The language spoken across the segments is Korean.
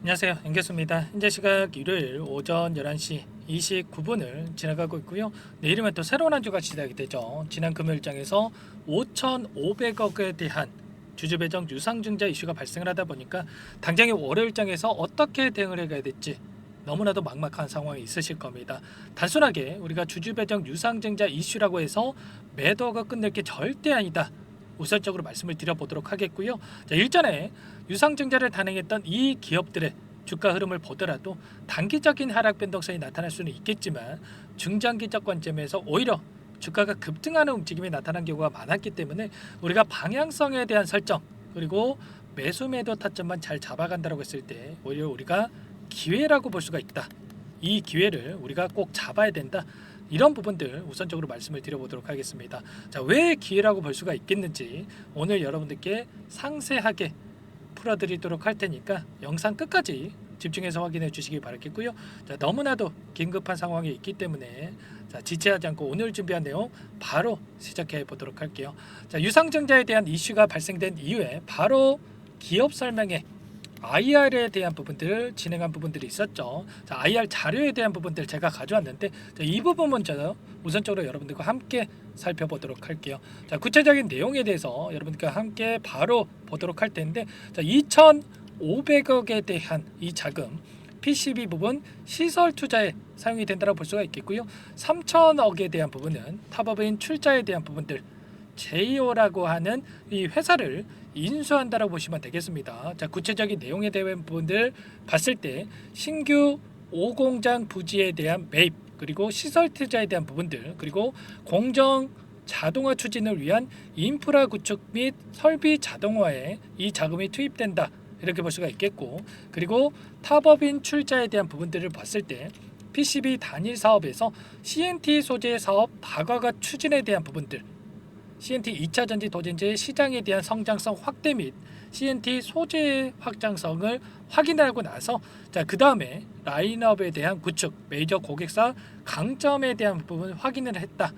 안녕하세요. 연결수입니다. 현재 시각 일요일 오전 11시 29분을 지나가고 있고요. 내일이면 또 새로운 한 주가 시작이 되죠. 지난 금요일장에서 5,500억에 대한 주주 배정 유상증자 이슈가 발생을 하다 보니까 당장의 월요일장에서 어떻게 대응을 해가야 될지 너무나도 막막한 상황이 있으실 겁니다. 단순하게 우리가 주주 배정 유상증자 이슈라고 해서 매도가 끝낼 게 절대 아니다. 우선적으로 말씀을 드려보도록 하겠고요. 자, 일전에 유상증자를 단행했던 이 기업들의 주가 흐름을 보더라도 단기적인 하락 변동성이 나타날 수는 있겠지만 중장기적 관점에서 오히려 주가가 급등하는 움직임이 나타난 경우가 많았기 때문에 우리가 방향성에 대한 설정 그리고 매수 매도 타점만 잘 잡아간다고 했을 때 오히려 우리가 기회라고 볼 수가 있다. 이 기회를 우리가 꼭 잡아야 된다. 이런 부분들 우선적으로 말씀을 드려보도록 하겠습니다. 자, 왜 기회라고 볼 수가 있겠는지 오늘 여러분들께 상세하게 풀어드리도록 할 테니까 영상 끝까지 집중해서 확인해 주시기 바라겠고요. 자, 너무나도 긴급한 상황이 있기 때문에 자, 지체하지 않고 오늘 준비한 내용 바로 시작해 보도록 할게요. 자, 유상증자에 대한 이슈가 발생된 이후에 바로 기업 설명에 IR에 대한 부분들을 진행한 부분들이 있었죠. 자, IR 자료에 대한 부분들 제가 가져왔는데 자, 이 부분 먼저 우선적으로 여러분들과 함께 살펴보도록 할게요. 자, 구체적인 내용에 대해서 여러분들과 함께 바로 보도록 할 텐데 자, 2,500억에 대한 이 자금 PCB 부분 시설 투자에 사용이 된다고 볼 수가 있겠고요. 3,000억에 대한 부분은 탑업인 출자에 대한 부분들 제이오라고 하는 이 회사를 인수한다라고 보시면 되겠습니다. 자, 구체적인 내용에 대한 부분들 봤을 때 신규 5공장 부지에 대한 매입 그리고 시설 투자에 대한 부분들 그리고 공정 자동화 추진을 위한 인프라 구축 및 설비 자동화에 이 자금이 투입된다 이렇게 볼 수가 있겠고 그리고 탑업인 출자에 대한 부분들을 봤을 때 PCB 단일 사업에서 CNT 소재 사업 다가가 추진에 대한 부분들 CNT 2차 전지 도전지의 시장에 대한 성장성 확대 및 CNT 소재 확장성을 확인하고 나서 자, 그 다음에 라인업에 대한 구축, 메이저 고객사 강점에 대한 부분을 확인을 했다.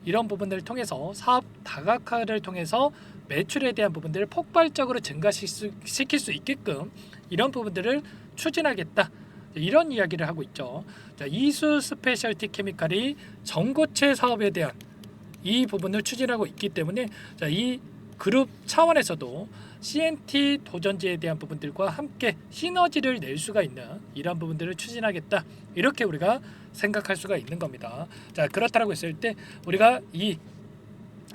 이런 부분들을 통해서 사업 다각화를 통해서 매출에 대한 부분들을 폭발적으로 증가시킬 수 있게끔 이런 부분들을 추진하겠다. 이런 이야기를 하고 있죠. 자, 이수 스페셜티 케미칼이 전고체 사업에 대한 이 부분을 추진하고 있기 때문에 자, 이 그룹 차원에서도 CNT 도전지에 대한 부분들과 함께 시너지를 낼 수가 있는 이런 부분들을 추진하겠다 이렇게 우리가 생각할 수가 있는 겁니다. 자, 그렇다고 했을 때 우리가 이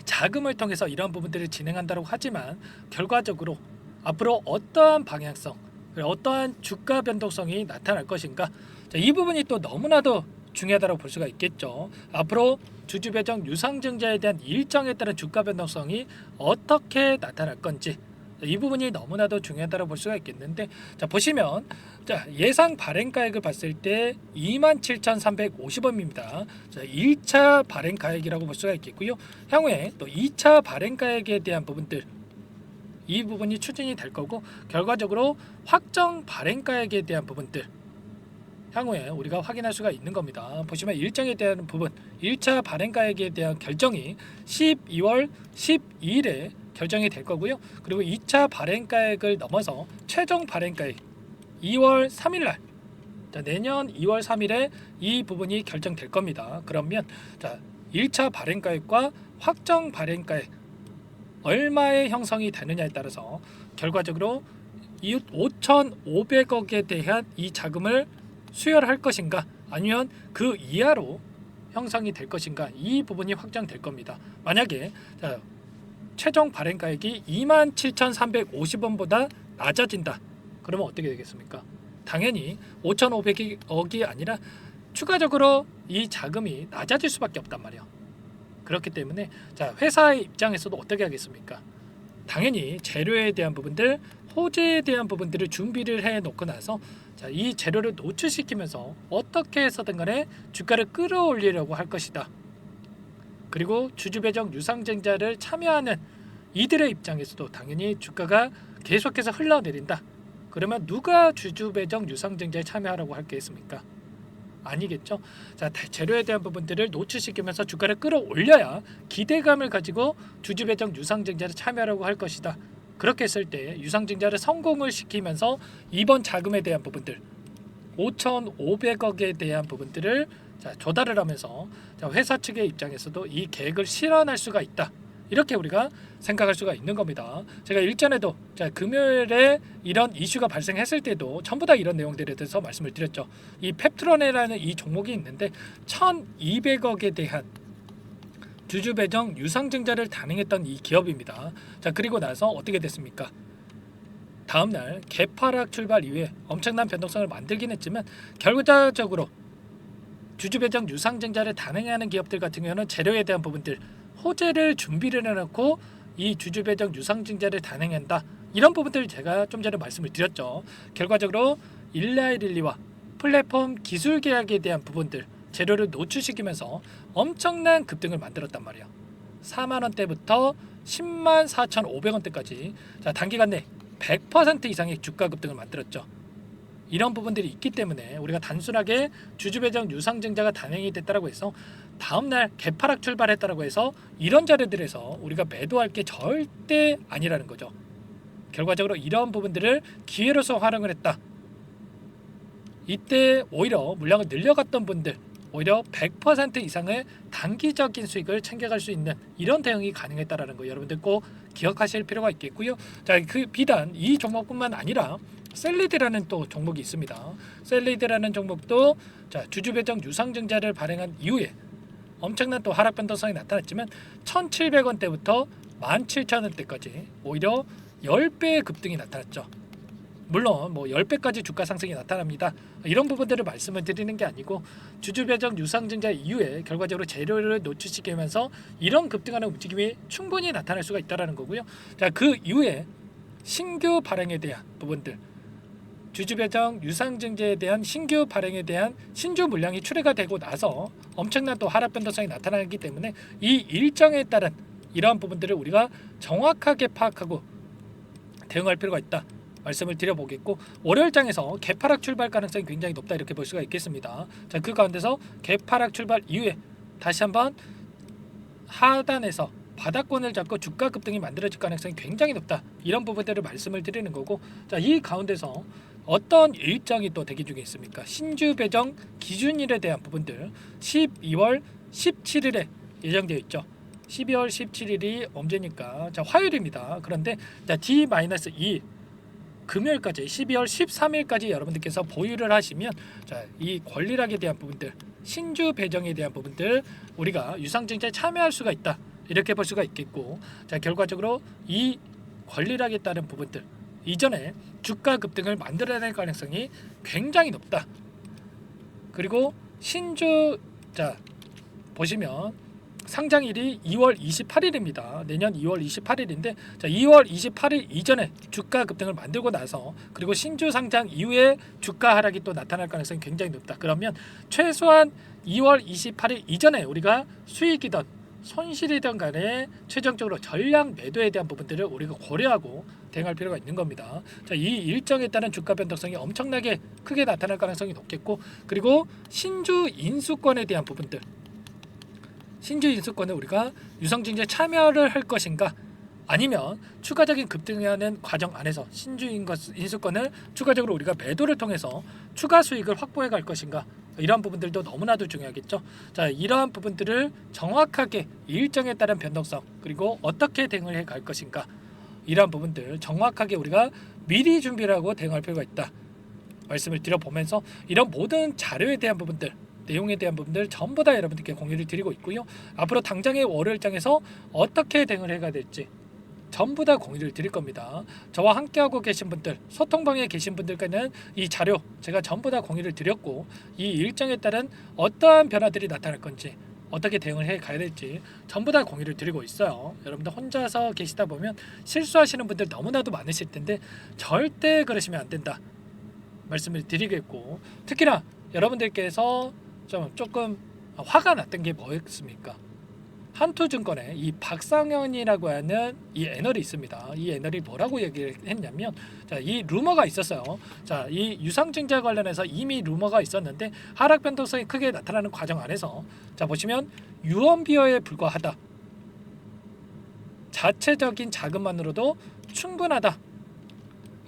자금을 통해서 이런 부분들을 진행한다고 하지만 결과적으로 앞으로 어떠한 방향성 어떠한 주가 변동성이 나타날 것인가 자, 이 부분이 또 너무나도 중요하다고 볼 수가 있겠죠. 앞으로 주주 배정 유상증자에 대한 일정에 따른 주가 변동성이 어떻게 나타날 건지 이 부분이 너무나도 중요하다고 볼 수가 있겠는데 자, 보시면 자, 예상 발행가액을 봤을 때 27,350원입니다. 자, 1차 발행가액이라고 볼 수가 있겠고요. 향후에 또 2차 발행가액에 대한 부분들 이 부분이 추진이 될 거고 결과적으로 확정 발행가액에 대한 부분들 향후에 우리가 확인할 수가 있는 겁니다. 보시면 일정에 대한 부분 1차 발행가액에 대한 결정이 12월 12일에 결정이 될 거고요. 그리고 2차 발행가액을 넘어서 최종 발행가액 2월 3일날 내년 2월 3일에 이 부분이 결정될 겁니다. 그러면 자, 1차 발행가액과 확정 발행가액 얼마의 형성이 되느냐에 따라서 결과적으로 이 5,500억에 대한 이 자금을 수혈할 것인가 아니면 그 이하로 형성이 될 것인가 이 부분이 확정될 겁니다. 만약에 자, 최종 발행가액이 27,350원보다 낮아진다. 그러면 어떻게 되겠습니까? 당연히 5,500억이 아니라 추가적으로 이 자금이 낮아질 수밖에 없단 말이에요. 그렇기 때문에 자, 회사의 입장에서도 어떻게 하겠습니까? 당연히 재료에 대한 부분들, 호재에 대한 부분들을 준비를 해 놓고 나서 자, 이 재료를 노출시키면서 어떻게 해서든 간에 주가를 끌어올리려고 할 것이다. 그리고 주주 배정 유상증자를 참여하는 이들의 입장에서도 당연히 주가가 계속해서 흘러내린다. 그러면 누가 주주 배정 유상증자에 참여하라고 할 게 있습니까? 아니겠죠. 자, 재료에 대한 부분들을 노출시키면서 주가를 끌어올려야 기대감을 가지고 주주 배정 유상증자를 참여하라고 할 것이다. 그렇게 했을 때 유상증자를 성공을 시키면서 이번 자금에 대한 부분들 5,500억에 대한 부분들을 조달을 하면서 회사 측의 입장에서도 이 계획을 실현할 수가 있다. 이렇게 우리가 생각할 수가 있는 겁니다. 제가 일전에도 금요일에 이런 이슈가 발생했을 때도 전부 다 이런 내용들에 대해서 말씀을 드렸죠. 이 펩트론이라는 이 종목이 있는데 1,200억에 대한 주주 배정 유상증자를 단행했던 이 기업입니다. 그리고 나서 어떻게 됐습니까? 다음날 개파락 출발 이후에 엄청난 변동성을 만들긴 했지만 결과적으로 주주 배정 유상증자를 단행하는 기업들 같은 경우는 재료에 대한 부분들 호재를 준비를 해놓고 이 주주 배정 유상증자를 단행한다. 이런 부분들을 제가 좀 전에 말씀을 드렸죠. 결과적으로 일라이릴리와 플랫폼 기술 계약에 대한 부분들 재료를 노출시키면서 엄청난 급등을 만들었단 말이에요. 4만 원대부터 10만 4,500원대까지 단기간 내 100% 이상의 주가 급등을 만들었죠. 이런 부분들이 있기 때문에 우리가 단순하게 주주 배정 유상증자가 단행이 됐다라고 해서 다음날 개파락 출발했다라고 해서 이런 자료들에서 우리가 매도할 게 절대 아니라는 거죠. 결과적으로 이런 부분들을 기회로서 활용을 했다. 이때 오히려 물량을 늘려갔던 분들 오히려 100% 이상의 단기적인 수익을 챙겨갈 수 있는 이런 대응이 가능했다라는 거 여러분들 꼭 기억하실 필요가 있겠고요. 그 비단 이 종목뿐만 아니라 셀리드라는 또 종목이 있습니다. 셀리드라는 종목도 주주 배정 유상증자를 발행한 이후에 엄청난 또 하락 변동성이 나타났지만 1,700원대부터 17,000원대까지 오히려 10배의 급등이 나타났죠. 물론 10배까지 주가 상승이 나타납니다. 이런 부분들을 말씀을 드리는 게 아니고 주주 배정 유상증자 이후에 결과적으로 재료를 노출시키면서 이런 급등하는 움직임이 충분히 나타날 수가 있다는 거고요. 그 이후에 신규 발행에 대한 부분들 주주 배정 유상증자에 대한 신규 발행에 대한 신주 물량이 출회가 되고 나서 엄청난 또 하락 변동성이 나타나기 때문에 이 일정에 따른 이러한 부분들을 우리가 정확하게 파악하고 대응할 필요가 있다. 말씀을 드려보겠고 월요일장에서 개파락 출발 가능성이 굉장히 높다 이렇게 볼 수가 있겠습니다. 그 가운데서 개파락 출발 이후에 다시 한번 하단에서 바닥권을 잡고 주가 급등이 만들어질 가능성이 굉장히 높다. 이런 부분들을 말씀을 드리는 거고 이 가운데서 어떤 일정이 또 대기 중에 있습니까? 신주 배정 기준일에 대한 부분들 12월 17일에 예정되어 있죠. 12월 17일이 언제니까 화요일입니다. 그런데 D-2 금요일까지 12월 13일까지 여러분들께서 보유를 하시면 이 권리락에 대한 부분들 신주 배정에 대한 부분들 우리가 유상증자에 참여할 수가 있다 이렇게 볼 수가 있겠고 결과적으로 이 권리락에 따른 부분들 이전에 주가 급등을 만들어낼 가능성이 굉장히 높다. 그리고 신주 보시면 상장일이 2월 28일입니다. 내년 2월 28일인데 2월 28일 이전에 주가 급등을 만들고 나서 그리고 신주 상장 이후에 주가 하락이 또 나타날 가능성이 굉장히 높다. 그러면 최소한 2월 28일 이전에 우리가 수익이든 손실이든 간에 최종적으로 전량 매도에 대한 부분들을 우리가 고려하고 대응할 필요가 있는 겁니다. 이 일정에 따른 주가 변동성이 엄청나게 크게 나타날 가능성이 높겠고 그리고 신주 인수권에 대한 부분들 신주 인수권을 우리가 유상증자에 참여를 할 것인가 아니면 추가적인 급등하는 과정 안에서 신주 인수권을 추가적으로 우리가 매도를 통해서 추가 수익을 확보해 갈 것인가 이러한 부분들도 너무나도 중요하겠죠. 이러한 부분들을 정확하게 일정에 따른 변동성 그리고 어떻게 대응을 해 갈 것인가 이러한 부분들 정확하게 우리가 미리 준비를 하고 대응할 필요가 있다 말씀을 드려보면서 이런 모든 자료에 대한 부분들 내용에 대한 부분들 전부 다 여러분들께 공유를 드리고 있고요. 앞으로 당장의 월요일장에서 어떻게 대응을 해가 될지 전부 다 공유를 드릴 겁니다. 저와 함께하고 계신 분들 소통방에 계신 분들께는 이 자료 제가 전부 다 공유를 드렸고 이 일정에 따른 어떠한 변화들이 나타날 건지 어떻게 대응을 해 가야 될지 전부 다 공유를 드리고 있어요. 여러분들 혼자서 계시다 보면 실수하시는 분들 너무나도 많으실 텐데 절대 그러시면 안 된다 말씀을 드리겠고 특히나 여러분들께서 조금 화가 났던 게 뭐였습니까? 한투증권에 이 박상현이라고 하는 이 애널이 있습니다. 이 애널이 뭐라고 얘기를 했냐면 이 루머가 있었어요. 이 유상증자 관련해서 이미 루머가 있었는데 하락 변동성이 크게 나타나는 과정 안에서 보시면 유언비어에 불과하다. 자체적인 자금만으로도 충분하다.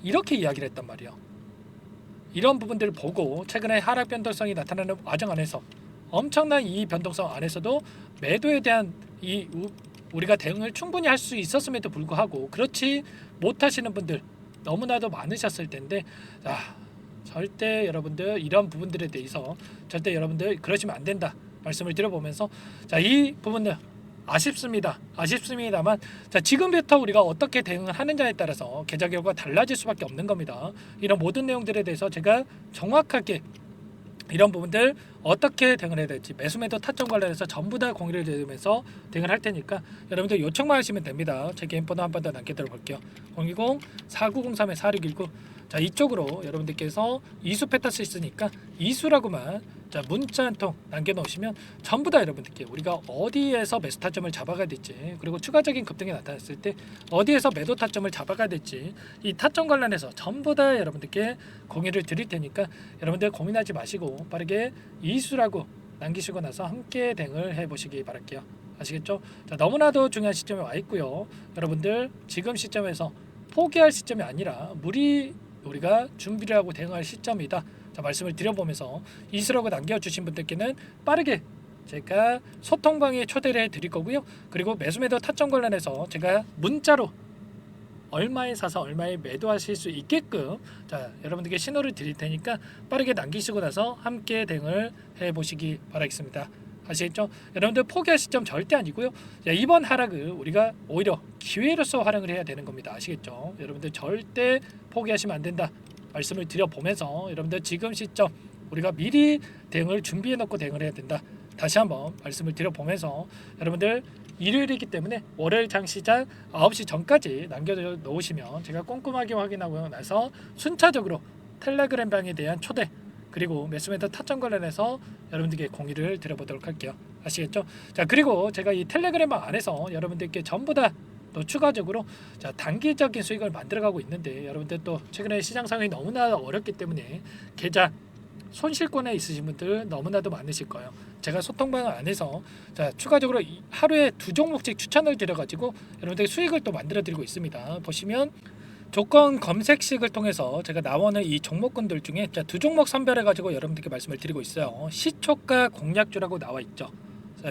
이렇게 이야기를 했단 말이에요. 이런 부분들을 보고 최근에 하락 변동성이 나타나는 과정 안에서 엄청난 이 변동성 안에서도 매도에 대한 우리가 대응을 충분히 할 수 있었음에도 불구하고 그렇지 못하시는 분들 너무나도 많으셨을 텐데, 절대 여러분들 이런 부분들에 대해서 절대 여러분들 그러시면 안 된다 말씀을 드려보면서, 이 부분들 아쉽습니다만, 지금부터 우리가 어떻게 대응을 하느냐에 따라서 계좌 결과가 달라질 수밖에 없는 겁니다. 이런 모든 내용들에 대해서 제가 정확하게 이런 부분들 어떻게 대응을 해야 될지 매수매도 타점 관련해서 전부 다 공유를 드리면서 대응을 할 테니까 여러분들 요청만 하시면 됩니다. 제 개인 번호 한 번 더 남겨드려 볼게요. 010-4903-4619. 이쪽으로 여러분들께서 이수 패타스 있으니까 이수라고만 문자 한 통 남겨놓으시면 전부 다 여러분들께 우리가 어디에서 매수 타점을 잡아가야 될지, 그리고 추가적인 급등이 나타났을 때 어디에서 매도 타점을 잡아가야 될지, 이 타점 관련해서 전부 다 여러분들께 공유를 드릴 테니까 여러분들 고민하지 마시고 빠르게 이수라고 남기시고 나서 함께 대응을 해보시기 바랄게요. 아시겠죠? 너무나도 중요한 시점에 와 있고요. 여러분들 지금 시점에서 포기할 시점이 아니라 우리가 준비를 하고 대응할 시점이다. 말씀을 드려보면서 이수라고 남겨주신 분들께는 빠르게 제가 소통방에 초대를 해드릴 거고요. 그리고 매수매도 타점 관련해서 제가 문자로 얼마에 사서 얼마에 매도하실 수 있게끔 여러분들께 신호를 드릴 테니까 빠르게 남기시고 나서 함께 대응을 해보시기 바라겠습니다. 아시겠죠? 여러분들 포기할 시점 절대 아니고요. 이번 하락을 우리가 오히려 기회로서 활용을 해야 되는 겁니다. 아시겠죠? 여러분들 절대 포기하시면 안 된다 말씀을 드려보면서, 여러분들 지금 시점 우리가 미리 대응을 준비해 놓고 대응을 해야 된다. 다시 한번 말씀을 드려보면서, 여러분들 일요일이기 때문에 월요일 장시장 9시 전까지 남겨놓으시면 제가 꼼꼼하게 확인하고 나서 순차적으로 텔레그램 방에 대한 초대, 그리고 매수매도 타점 관련해서 여러분들께 공유를 드려보도록 할게요. 아시겠죠? 그리고 제가 이 텔레그램 방 안에서 여러분들께 전부 다 또 추가적으로 단기적인 수익을 만들어가고 있는데, 여러분들 또 최근에 시장 상황이 너무나 어렵기 때문에 계좌 손실권에 있으신 분들 너무나도 많으실 거예요. 제가 소통방 안에서 추가적으로 하루에 2종목씩 추천을 드려가지고 여러분들 수익을 또 만들어드리고 있습니다. 보시면 조건 검색식을 통해서 제가 나오는 이 종목군들 중에 2종목 선별해가지고 여러분들께 말씀을 드리고 있어요. 시초가 공략주라고 나와 있죠.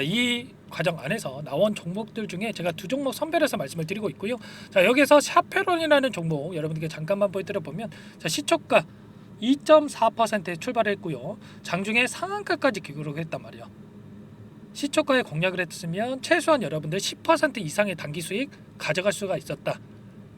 이 과정 안에서 나온 종목들 중에 제가 2종목 선별해서 말씀을 드리고 있고요. 여기서 샤페론이라는 종목 여러분들께 잠깐만 보여드려 보면, 시초가 2.4%에 출발했고요. 장중에 상한가까지 기록을 했단 말이에요. 시초가에 공략을 했으면 최소한 여러분들 10% 이상의 단기 수익 가져갈 수가 있었다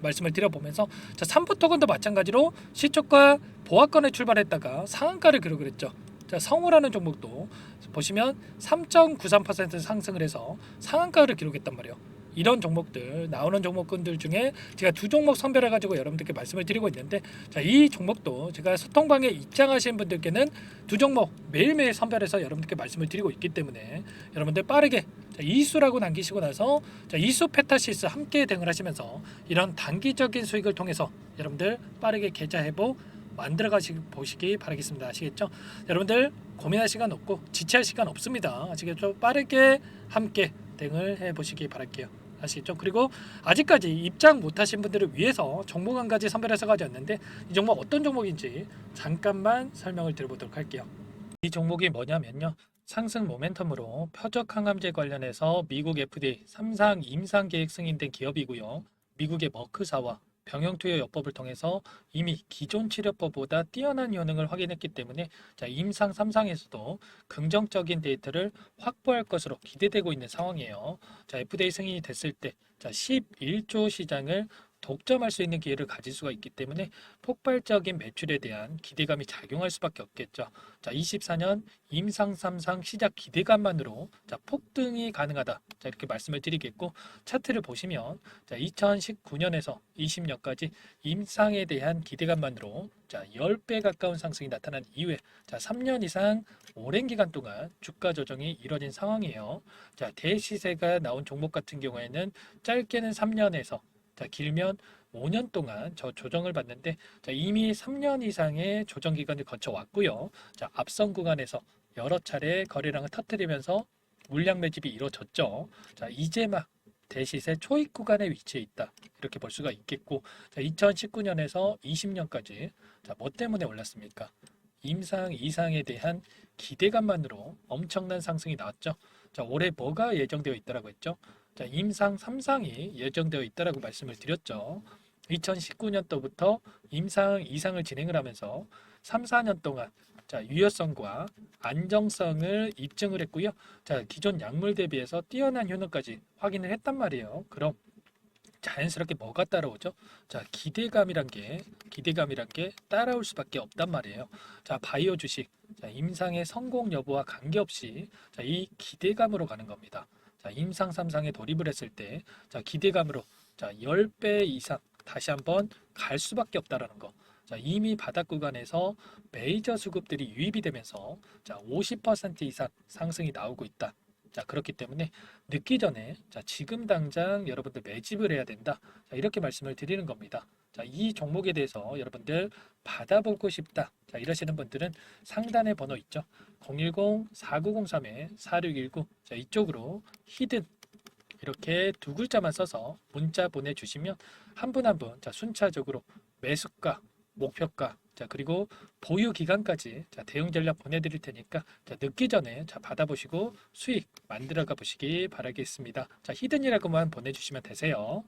말씀을 드려보면서, 3부토건도 마찬가지로 시초가 보합권에 출발했다가 상한가를 기록을 했죠. 성우라는 종목도 보시면 3.93% 상승을 해서 상한가를 기록했단 말이에요. 이런 종목들, 나오는 종목군들 중에 제가 2종목 선별해 가지고 여러분들께 말씀을 드리고 있는데, 이 종목도 제가 소통방에 입장하신 분들께는 2종목 매일매일 선별해서 여러분들께 말씀을 드리고 있기 때문에 여러분들 빠르게 이수라고 남기시고 나서 이수 페타시스 함께 대응을 하시면서 이런 단기적인 수익을 통해서 여러분들 빠르게 계좌 회복 만들어 보시기 바라겠습니다. 아시겠죠? 여러분들 고민할 시간 없고 지체할 시간 없습니다. 아시겠죠? 빠르게 함께 대응을 해보시기 바랄게요. 아시겠죠? 그리고 아직까지 입장 못하신 분들을 위해서 종목 한 가지 선별해서 가져왔는데, 이 종목 어떤 종목인지 잠깐만 설명을 드려보도록 할게요. 이 종목이 뭐냐면요, 상승 모멘텀으로 표적 항암제 관련해서 미국 FDA 3상 임상 계획 승인된 기업이고요. 미국의 머크사와 병용투여 요법을 통해서 이미 기존 치료법보다 뛰어난 효능을 확인했기 때문에 임상 3상에서도 긍정적인 데이터를 확보할 것으로 기대되고 있는 상황이에요. FDA 승인이 됐을 때 11조 시장을 독점할 수 있는 기회를 가질 수가 있기 때문에 폭발적인 매출에 대한 기대감이 작용할 수밖에 없겠죠. 24년 임상 3상 시작 기대감만으로 폭등이 가능하다. 이렇게 말씀을 드리겠고, 차트를 보시면 2019년에서 20년까지 임상에 대한 기대감만으로 10배 가까운 상승이 나타난 이후에 3년 이상 오랜 기간 동안 주가 조정이 이뤄진 상황이에요. 대시세가 나온 종목 같은 경우에는 짧게는 3년에서 길면 5년 동안 조정을 받는데, 이미 3년 이상의 조정 기간을 거쳐왔고요. 앞선 구간에서 여러 차례 거래량을 터뜨리면서 물량 매집이 이루어졌죠. 이제 막 대시세 초입 구간에 위치해 있다. 이렇게 볼 수가 있겠고, 자, 2019년에서 20년까지 자, 뭐 때문에 올랐습니까? 임상 이상에 대한 기대감만으로 엄청난 상승이 나왔죠. 자, 올해 뭐가 예정되어 있다라고 했죠? 자, 임상 3상이 예정되어 있다라고 말씀을 드렸죠. 2019년도부터 임상 이상을 진행을 하면서 3, 4년 동안 자, 유효성과 안정성을 입증을 했고요. 자, 기존 약물 대비해서 뛰어난 효능까지 확인을 했단 말이에요. 그럼 자연스럽게 뭐가 따라오죠? 자, 기대감이란 게 따라올 수밖에 없단 말이에요. 자, 바이오 주식, 자, 임상의 성공 여부와 관계없이 자, 이 기대감으로 가는 겁니다. 자, 임상 3상에 돌입을 했을 때, 자, 기대감으로 자, 10배 이상 다시 한번 갈 수밖에 없다라는 거. 자, 이미 바닥 구간에서 메이저 수급들이 유입이 되면서 자, 50% 이상 상승이 나오고 있다. 자, 그렇기 때문에 늦기 전에 자, 지금 당장 여러분들 매집을 해야 된다. 자, 이렇게 말씀을 드리는 겁니다. 자, 이 종목에 대해서 여러분들 받아보고 싶다. 자, 이러시는 분들은 상단에 번호 있죠. 010-4903-4619. 자, 이쪽으로 히든 이렇게 두 글자만 써서 문자 보내주시면 한 분 한 분 자, 순차적으로 매수가, 목표가, 자, 그리고 보유 기간까지 자, 대응 전략 보내드릴 테니까 자, 늦기 전에 자, 받아보시고 수익 만들어가 보시기 바라겠습니다. 자, 히든이라고만 보내주시면 되세요.